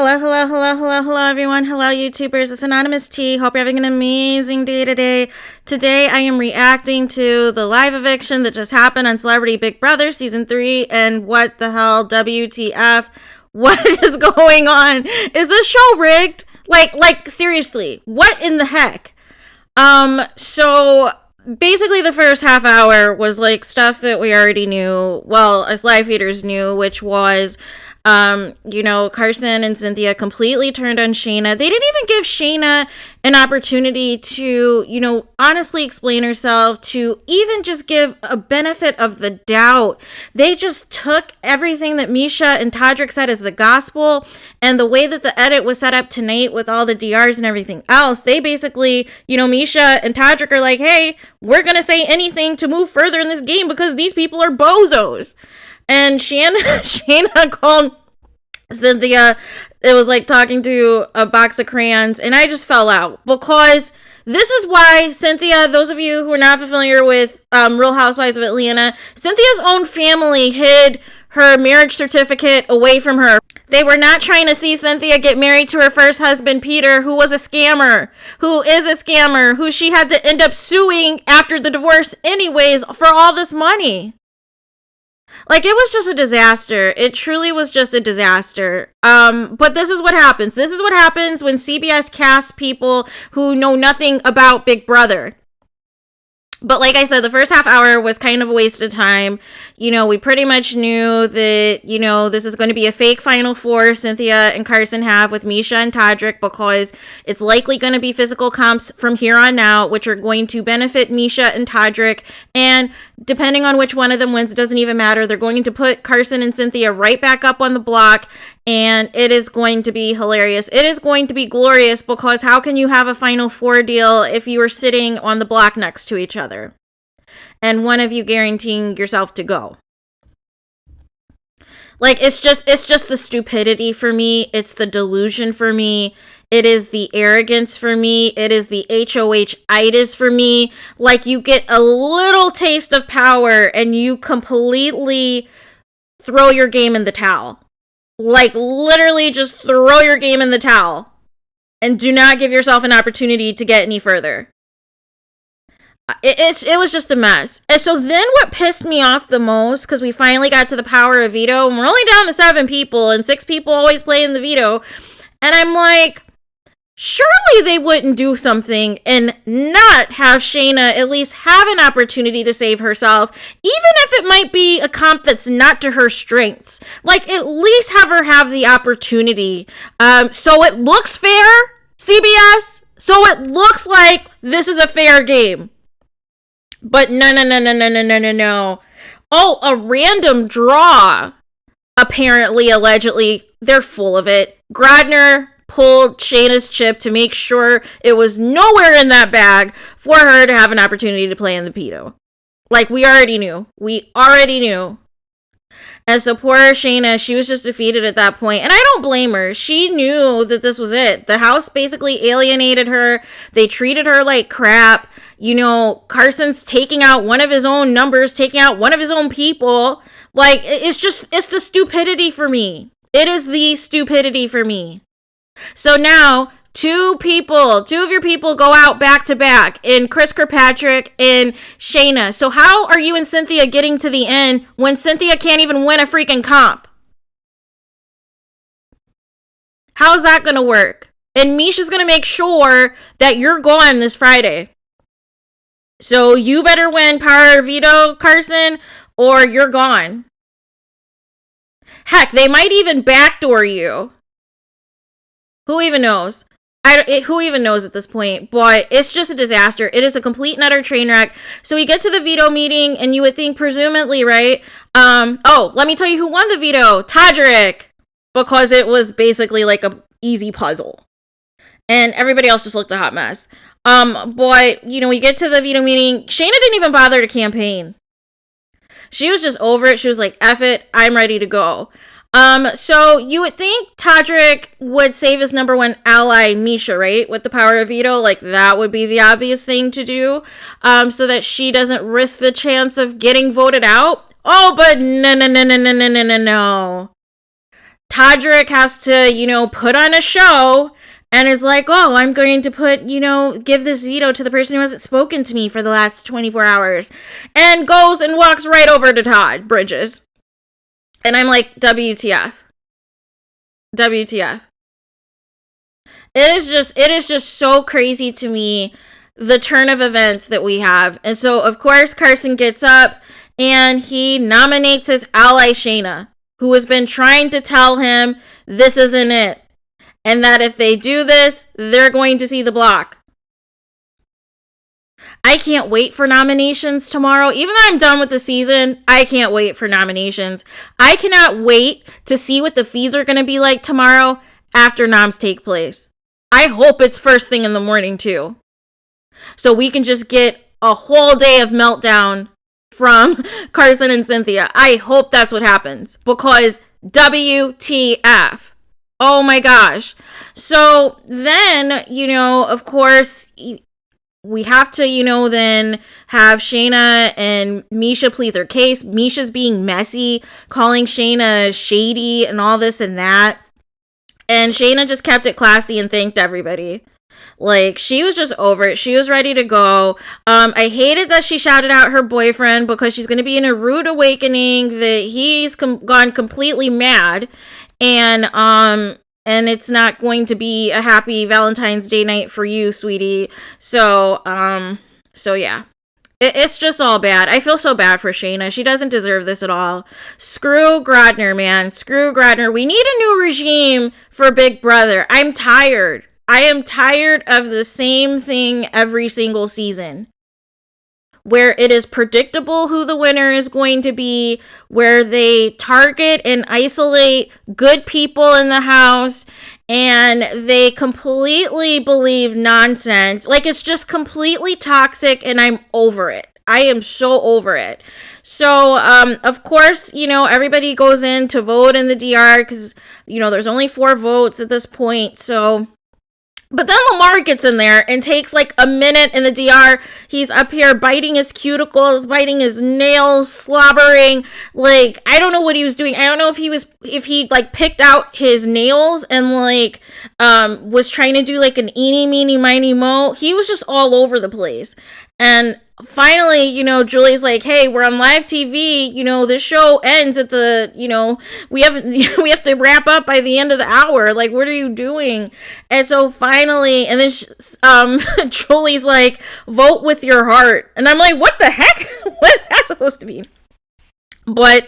Hello, everyone. Hello, YouTubers. It's Anonymous T. Hope you're having an amazing day today. Today, I am reacting to the live eviction that just happened on Celebrity Big Brother Season 3. And what the hell, WTF? What is going on? Is this show rigged? Like, seriously, what in the heck? So basically the first half hour was like stuff that we already knew. Well, us live feeders knew, which was Carson and Cynthia completely turned on Shayna. They didn't even give Shayna an opportunity to, honestly explain herself, to even just give a benefit of the doubt. They just took everything that Misha and Todrick said as the gospel, and the way that the edit was set up tonight with all the DRs and everything else, they basically, Misha and Todrick are like, hey, we're going to say anything to move further in this game because these people are bozos. And Shayna called Cynthia, it was like talking to a box of crayons, and I just fell out because this is why Cynthia, those of you who are not familiar with Real Housewives of Atlanta, Cynthia's own family hid her marriage certificate away from her. They were not trying to see Cynthia get married to her first husband, Peter, who was a scammer, who is a scammer, who she had to end up suing after the divorce anyways for all this money. Like, it was just a disaster. It truly was just a disaster. But this is what happens. This is what happens when CBS casts people who know nothing about Big Brother. But like I said, the first half hour was kind of a waste of time. We pretty much knew that, this is going to be a fake Final Four Cynthia and Carson have with Misha and Todrick, because it's likely going to be physical comps from here on out, which are going to benefit Misha and Todrick. And depending on which one of them wins, it doesn't even matter. They're going to put Carson and Cynthia right back up on the block. And it is going to be hilarious. It is going to be glorious, because how can you have a Final Four deal if you are sitting on the block next to each other and one of you guaranteeing yourself to go? Like, it's just the stupidity for me. It's the delusion for me. It is the arrogance for me. It is the HOH-itis for me. Like, you get a little taste of power and you completely throw your game in the towel. Like, literally just throw your game in the towel and do not give yourself an opportunity to get any further. It was just a mess. And so then what pissed me off the most, because we finally got to the power of veto, and we're only down to 7 people, and 6 people always playing the veto. And I'm like, surely they wouldn't do something and not have Shayna at least have an opportunity to save herself, even if it might be a comp that's not to her strengths. Like, at least have her have the opportunity. So it looks fair, CBS. So it looks like this is a fair game. But no. Oh, a random draw. Apparently, allegedly, they're full of it. Grodner pulled Shayna's chip to make sure it was nowhere in that bag for her to have an opportunity to play in the pedo. Like, we already knew. And so poor Shayna, she was just defeated at that point. And I don't blame her. She knew that this was it. The house basically alienated her. They treated her like crap. Carson's taking out one of his own numbers, taking out one of his own people. Like, it's the stupidity for me. It is the stupidity for me. So now, two of your people go out back to back in Chris Kirkpatrick and Shayna. So how are you and Cynthia getting to the end when Cynthia can't even win a freaking comp? How's that going to work? And Misha's going to make sure that you're gone this Friday. So you better win power veto, Carson, or you're gone. Heck, they might even backdoor you. Who even knows? Who even knows at this point? But it's just a disaster. It is a complete and utter train wreck. So we get to the veto meeting, and you would think, presumably, right? Let me tell you who won the veto. Todrick. Because it was basically like a easy puzzle. And everybody else just looked a hot mess. But, we get to the veto meeting. Shayna didn't even bother to campaign. She was just over it. She was like, F it, I'm ready to go. So you would think Todrick would save his number one ally, Misha, right? With the power of veto, like that would be the obvious thing to do, so that she doesn't risk the chance of getting voted out. Oh, but no. Todrick has to, you know, put on a show and is like, oh, I'm going to put, you know, give this veto to the person who hasn't spoken to me for the last 24 hours. And goes and walks right over to Todd Bridges. And I'm like, WTF. WTF. It is just so crazy to me, the turn of events that we have. And so, of course, Carson gets up and he nominates his ally, Shayna, who has been trying to tell him this isn't it. And that if they do this, they're going to see the block. I can't wait for nominations tomorrow. Even though I'm done with the season, I can't wait for nominations. I cannot wait to see what the feeds are going to be like tomorrow after noms take place. I hope it's first thing in the morning too. So we can just get a whole day of meltdown from Carson and Cynthia. I hope that's what happens. Because WTF. Oh my gosh. So then, you know, of course, we have to, you know, then have Shayna and Misha plead their case. Misha's being messy, calling Shayna shady and all this and that. And Shayna just kept it classy and thanked everybody. Like, she was just over it. She was ready to go. I hated that she shouted out her boyfriend because she's going to be in a rude awakening that he's gone completely mad. And it's not going to be a happy Valentine's Day night for you, sweetie. So yeah. It's just all bad. I feel so bad for Shayna. She doesn't deserve this at all. Screw Grodner, man. Screw Grodner. We need a new regime for Big Brother. I'm tired. I am tired of the same thing every single season, where it is predictable who the winner is going to be, where they target and isolate good people in the house, and they completely believe nonsense. Like, it's just completely toxic, and I'm over it. I am so over it. So, of course, you know, everybody goes in to vote in the DR because, you know, there's only 4 votes at this point, so... But then Lamar gets in there and takes like a minute in the DR. He's up here biting his cuticles, biting his nails, slobbering. Like, I don't know what he was doing. I don't know if he like picked out his nails and like, was trying to do like an eeny, meeny, miny, mo. He was just all over the place. And finally, you know, Julie's like, hey, we're on live TV. You know, this show ends at the, you know, we have to wrap up by the end of the hour. Like, what are you doing? And so finally, and then Julie's like, vote with your heart. And I'm like, what the heck? What is that supposed to be? But,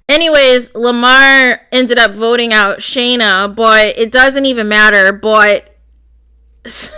anyways, Lamar ended up voting out Shayna, but it doesn't even matter. But it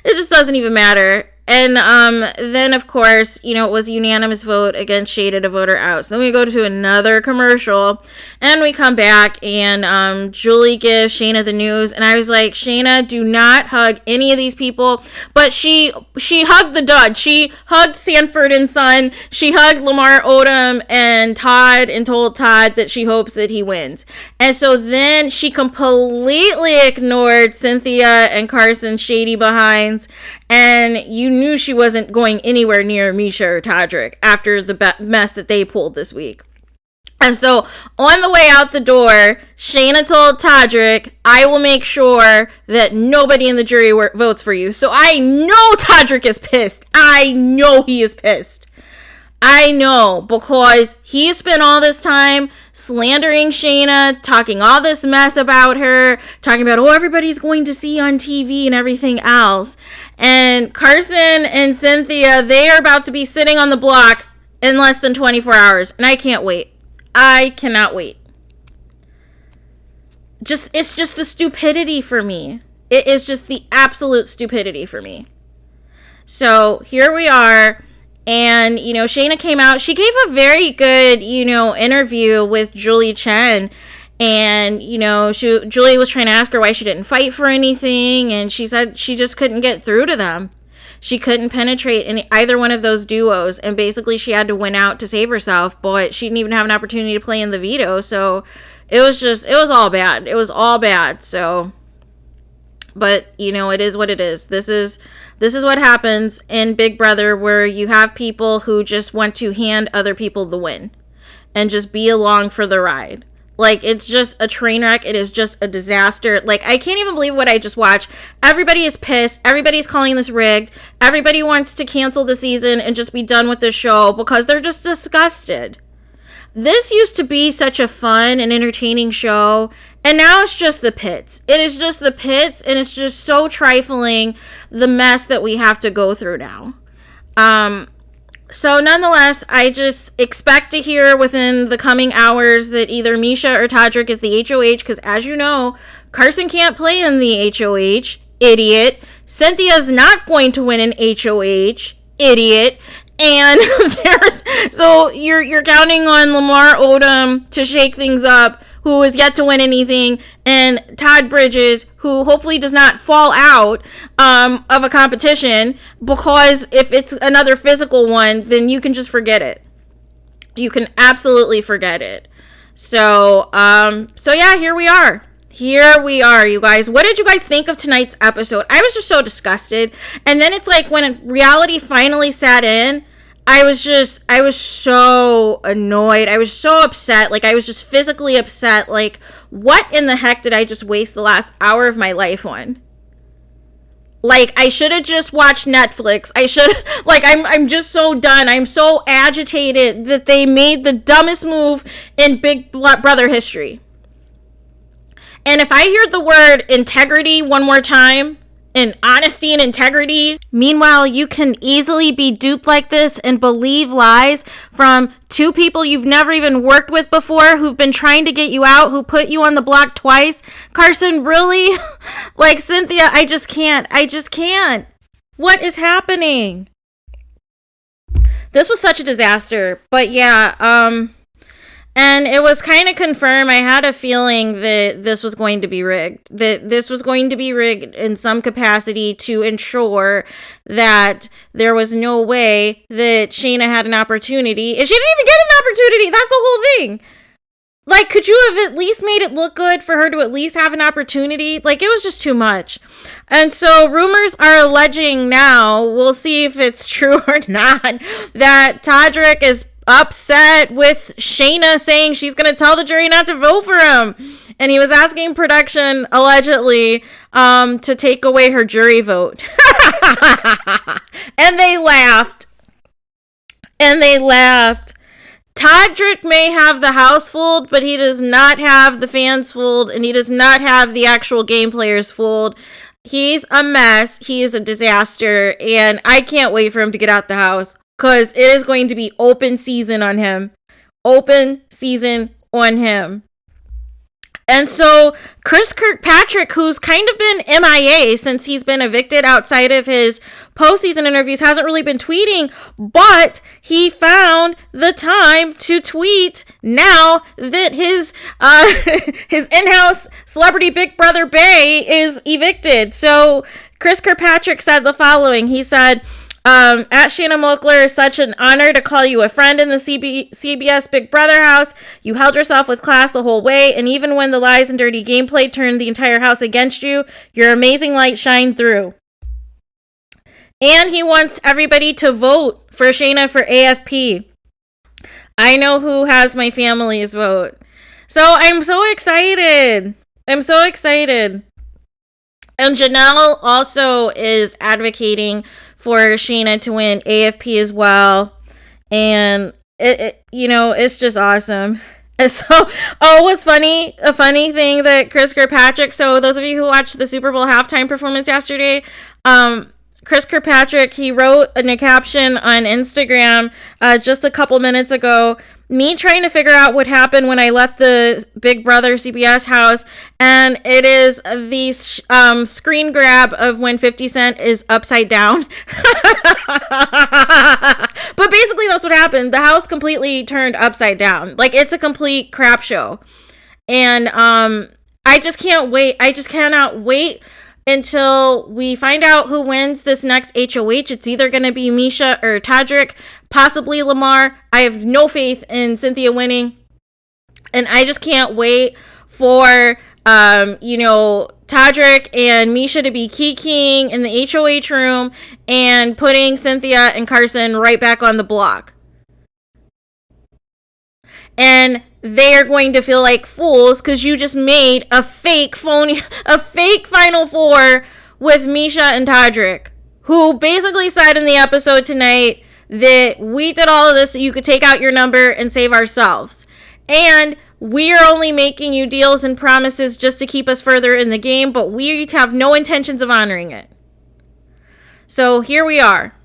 just doesn't even matter. And then, of course, you know, it was a unanimous vote against Shayna to vote her out. So then we go to another commercial, and we come back, and Julie gives Shayna the news, and I was like, Shayna, do not hug any of these people. But she hugged the dud. She hugged Sanford and Son. She hugged Lamar Odom and Todd and told Todd that she hopes that he wins. And so then she completely ignored Cynthia and Carson's shady behinds. And you knew she wasn't going anywhere near Misha or Todrick after the mess that they pulled this week. And so on the way out the door, Shayna told Todrick, I will make sure that nobody in the jury votes for you. So I know Todrick is pissed. I know he is pissed. I know, because he spent all this time slandering Shayna, talking all this mess about her, talking about, oh, everybody's going to see on TV and everything else. And Carson and Cynthia, they are about to be sitting on the block in less than 24 hours. And I can't wait. I cannot wait. It's just the stupidity for me. It is just the absolute stupidity for me. So here we are. And, you know, Shayna came out. She gave a very good, you know, interview with Julie Chen. And, you know, Julie was trying to ask her why she didn't fight for anything. And she said she just couldn't get through to them. She couldn't penetrate either one of those duos. And basically she had to win out to save herself. But she didn't even have an opportunity to play in the veto. So it was all bad. It was all bad. So, but, you know, it is what it is. This is what happens in Big Brother, where you have people who just want to hand other people the win and just be along for the ride. Like, it's just a train wreck. It is just a disaster. Like, I can't even believe what I just watched. Everybody is pissed. Everybody's calling this rigged. Everybody wants to cancel the season and just be done with the show because they're just disgusted. This used to be such a fun and entertaining show, and now it's just the pits. It is just the pits, and it's just so trifling, the mess that we have to go through now. So nonetheless, I just expect to hear within the coming hours that either Misha or Todrick is the HOH, because as you know, Carson can't play in the HOH, idiot. Cynthia's not going to win an HOH, idiot. And so you're counting on Lamar Odom to shake things up, who is yet to win anything, and Todd Bridges, who hopefully does not fall out of a competition, because if it's another physical one, then you can just forget it. You can absolutely forget it. So yeah, here we are. Here we are, you guys. What did you guys think of tonight's episode? I was just so disgusted. And then it's like when reality finally sat in, I was so annoyed. I was so upset. Like, I was just physically upset. Like, what in the heck did I just waste the last hour of my life on? Like, I should have just watched Netflix. I'm just so done. I'm so agitated that they made the dumbest move in Big Brother history. And if I hear the word integrity one more time, and honesty and integrity, meanwhile, you can easily be duped like this and believe lies from two people you've never even worked with before, who've been trying to get you out, who put you on the block twice. Carson, really? Like, Cynthia, I just can't. What is happening? This was such a disaster. But yeah, and it was kind of confirmed. I had a feeling that this was going to be rigged. That this was going to be rigged in some capacity to ensure that there was no way that Shayna had an opportunity. And she didn't even get an opportunity. That's the whole thing. Like, could you have at least made it look good for her to at least have an opportunity? Like, it was just too much. And so rumors are alleging now, we'll see if it's true or not, that Todrick is upset with Shayna saying she's going to tell the jury not to vote for him. And he was asking production, allegedly, to take away her jury vote. And they laughed. Todrick may have the house fooled, but he does not have the fans fooled, and he does not have the actual game players fooled. He's a mess. He is a disaster, and I can't wait for him to get out the house. Because it is going to be open season on him. Open season on him. And so Chris Kirkpatrick, who's kind of been MIA since he's been evicted outside of his postseason interviews, hasn't really been tweeting, but he found the time to tweet now that his in-house celebrity Big Brother Bay is evicted. So Chris Kirkpatrick said the following. He said, at Shanna Moakler, such an honor to call you a friend in the CBS Big Brother house. You held yourself with class the whole way, and even when the lies and dirty gameplay turned the entire house against you, your amazing light shined through. And he wants everybody to vote for Shayna for AFP. I know who has my family's vote. So I'm so excited. And Janelle also is advocating for Shayna to win AFP as well. And it's just awesome. And so, it was funny. A funny thing that Chris Kirkpatrick, so those of you who watched the Super Bowl halftime performance yesterday, Chris Kirkpatrick, he wrote in a caption on Instagram just a couple minutes ago, me trying to figure out what happened when I left the Big Brother CBS house, and it is the screen grab of when 50 Cent is upside down. But basically that's what happened. The house completely turned upside down. Like, it's a complete crap show. And I just can't wait. I just cannot wait until we find out who wins this next HOH. It's either going to be Misha or Todrick, possibly Lamar. I have no faith in Cynthia winning. And I just can't wait for, Todrick and Misha to be kikiing in the HOH room and putting Cynthia and Carson right back on the block. and they are going to feel like fools because you just made a fake Final Four with Misha and Todrick, who basically said in the episode tonight that we did all of this so you could take out your number and save ourselves. And we are only making you deals and promises just to keep us further in the game, but we have no intentions of honoring it. So here we are.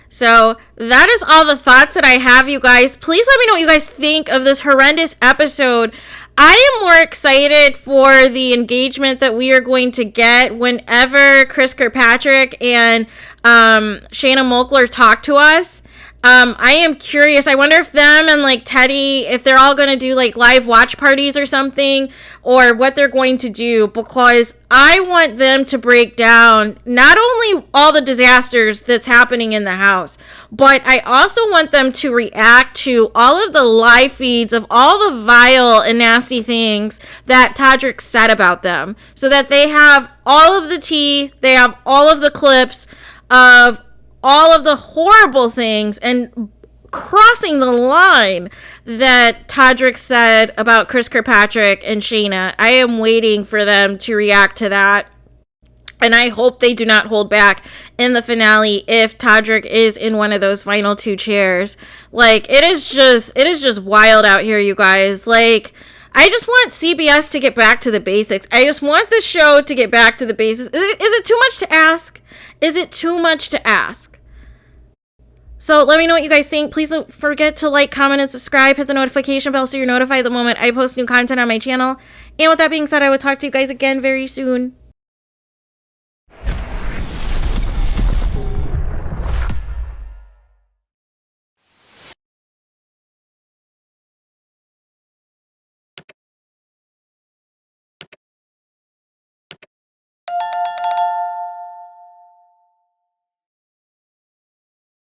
So that is all the thoughts that I have, you guys. Please let me know what you guys think of this horrendous episode. I am more excited for the engagement that we are going to get whenever Chris Kirkpatrick and Shayna Moakler talk to us. I am curious. I wonder if them and like Teddy, if they're all going to do like live watch parties or something, or what they're going to do, because I want them to break down not only all the disasters that's happening in the house, but I also want them to react to all of the live feeds of all the vile and nasty things that Todrick said about them, so that they have all of the tea, they have all of the clips of all of the horrible things and crossing the line that Todrick said about Chris Kirkpatrick and Shayna. I am waiting for them to react to that. And I hope they do not hold back in the finale if Todrick is in one of those final two chairs. Like, it is just wild out here, you guys. Like, I just want CBS to get back to the basics. I just want the show to get back to the basics. Is it too much to ask? Is it too much to ask? So let me know what you guys think. Please don't forget to like, comment, and subscribe. Hit the notification bell so you're notified the moment I post new content on my channel. And with that being said, I will talk to you guys again very soon.